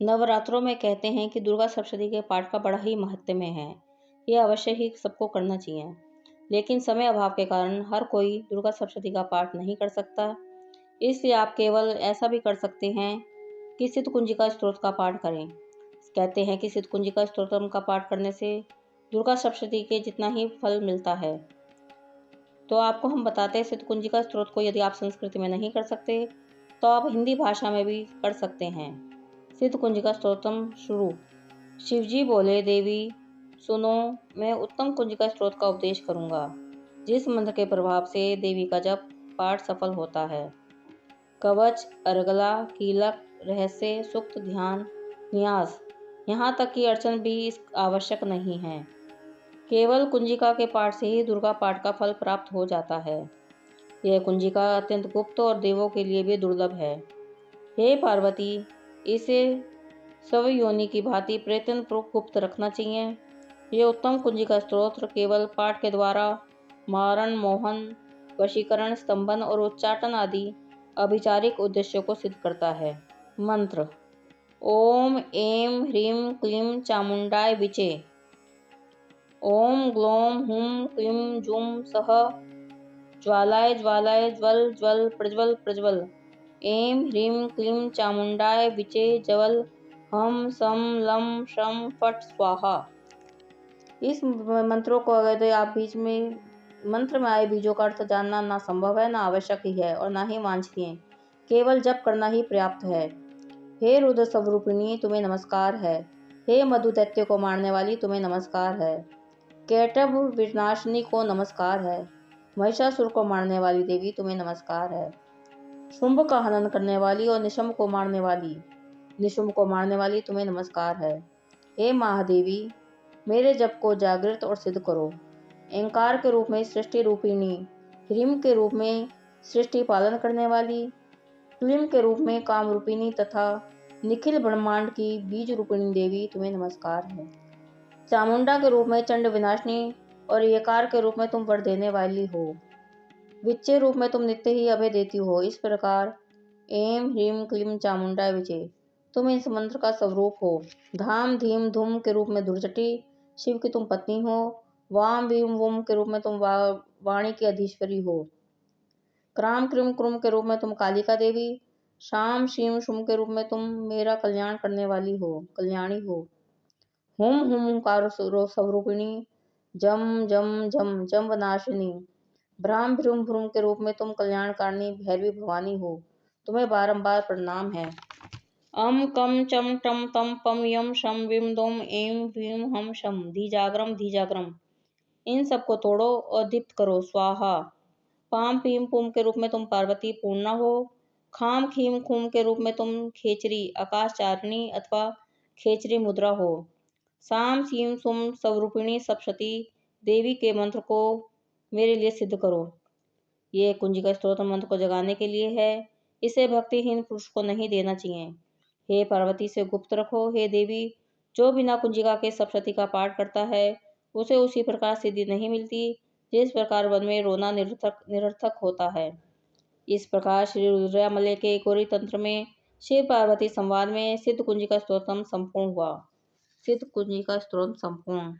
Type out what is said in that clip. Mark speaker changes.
Speaker 1: नवरात्रों में कहते हैं कि दुर्गा सप्तशती के पाठ का बड़ा ही महत्व है। ये अवश्य ही सबको करना चाहिए, लेकिन समय अभाव के कारण हर कोई दुर्गा सप्तशती का पाठ नहीं कर सकता। इसलिए आप केवल ऐसा भी कर सकते हैं कि सिद्धकुंजिका स्तोत्र का पाठ करें। कहते हैं कि सिद्धकुंजिका स्तोत्रम का पाठ करने से दुर्गा सप्तशती के जितना ही फल मिलता है। तो आपको हम बताते हैं सिद्धकुंजिका स्तोत्र को यदि आप संस्कृत में नहीं कर सकते तो आप हिंदी भाषा में भी कर सकते हैं। सिद्धकुंजिका स्तोत्रम शुरू। शिवजी बोले, देवी सुनो, मैं उत्तम कुंजिका स्तोत्र का उपदेश करूंगा, जिस मंत्र के प्रभाव से देवी का जप पाठ सफल होता है। कवच, अर्गला, कीलक, रहस्य, सूक्त, ध्यान, न्यास, यहाँ तक कि अर्चन भी आवश्यक नहीं है। केवल कुंजिका के पाठ से ही दुर्गा पाठ का फल प्राप्त हो जाता है। यह कुंजिका अत्यंत गुप्त और देवों के लिए भी दुर्लभ है। हे पार्वती, इसे स्वयोनि की भांति प्रयत्न पूर्वक गुप्त रखना चाहिए। यह उत्तम कुंजिका स्तोत्र केवल पाठ के द्वारा मारण, मोहन, वशीकरण, स्तंभन और उच्चाटन आदि अभिचारिक उद्देश्यों को सिद्ध करता है। मंत्र। ओम ऐं ह्रीं क्लीं चामुंडाय विचे। ओम ग्लौं हुं क्लीं जूं सः ज्वालाय ज्वालाय ज्वल ज्वल प्रज्वल प्रज्वल। ऐं ह्रीं क्लीं चामुंडाय विचे ज्वल हम सम लम शम फट स्वाहा। इस मंत्रों को अगर आप बीच में मंत्र में आए बीजों का अर्थ जानना ना संभव है, ना आवश्यक ही है और ना ही वांछनीय, केवल जप करना ही पर्याप्त है। हे रुद्र स्वरूपिणी, तुम्हें नमस्कार है। हे मधु दैत्य को मारने वाली, तुम्हें नमस्कार है। कैटभ विनाशिनी को नमस्कार है। महिषासुर को मारने वाली देवी, तुम्हें नमस्कार है। शुंभ का हनन करने वाली और निशुंभ को मारने वाली तुम्हें नमस्कार है। हे महादेवी, मेरे जप को जागृत और सिद्ध करो। एंकार के रूप में सृष्टि रूपिणी, ह्रीम के रूप में सृष्टि पालन करने वाली, क्लीम के रूप में काम रूपिणी तथा निखिल ब्रह्मांड की बीज रूपिणी देवी, तुम्हें नमस्कार है। चामुंडा के रूप में चंड विनाशिनी और यकार के रूप में तुम वर देने वाली हो। विच्चे रूप में तुम नित्य ही अभय देती हो। इस प्रकार ऐं ह्रीं क्लीं चामुंडा विचे, तुम इस मंत्र का स्वरूप हो। धाम धीम धूम के रूप में दुर्जटी, शिव की तुम पत्नी हो। वाम वीम वुम के रूप में तुम वाणी की अधीश्वरी हो। क्राम क्रीम क्रुम के रूप में तुम कालिका देवी। शाम शीम शुम के रूप में तुम मेरा कल्याण करने वाली हो, कल्याणी हो। हुम हुंकार स्वरूपिणी, जम जम जम जम नाशिनी। भ्राम भ्रूम भ्रूम के रूप में तुम कल्याणकारिणी भैरवी भवानी हो। तुम्हें बारंबार प्रणाम है। अम कम चम टम तम पम यम शम विम दोम ऐं ह्रीं हम शम धीजाग्रम धीजाग्रम। इन सबको तोड़ो और दीप्त करो, स्वाहा। पाम पीम पुम के रूप में तुम पार्वती पूर्णा हो। खाम खीम खूम के रूप में तुम खेचरी आकाशचारिणी अथवा खेचरी मुद्रा हो। साम सीम सुम स्वरूपिणी सप्तशती देवी के मंत्र को मेरे लिए सिद्ध करो। ये कुंजिका स्तोत्र मंत्र को जगाने के लिए है। इसे भक्तिहीन पुरुष को नहीं देना चाहिए। हे पार्वती, से गुप्त रखो। हे देवी, जो बिना कुंजिका के सप्तशती का पाठ करता है उसे उसी प्रकार सिद्धि नहीं मिलती जिस प्रकार वन में रोना निरर्थक होता है। इस प्रकार श्री रुद्रयामले के गौरी तंत्र में शिव पार्वती संवाद में सिद्ध कुंजिका स्तोत्रम संपूर्ण हुआ। सिद्ध कुंजिका स्तोत्रम संपूर्ण।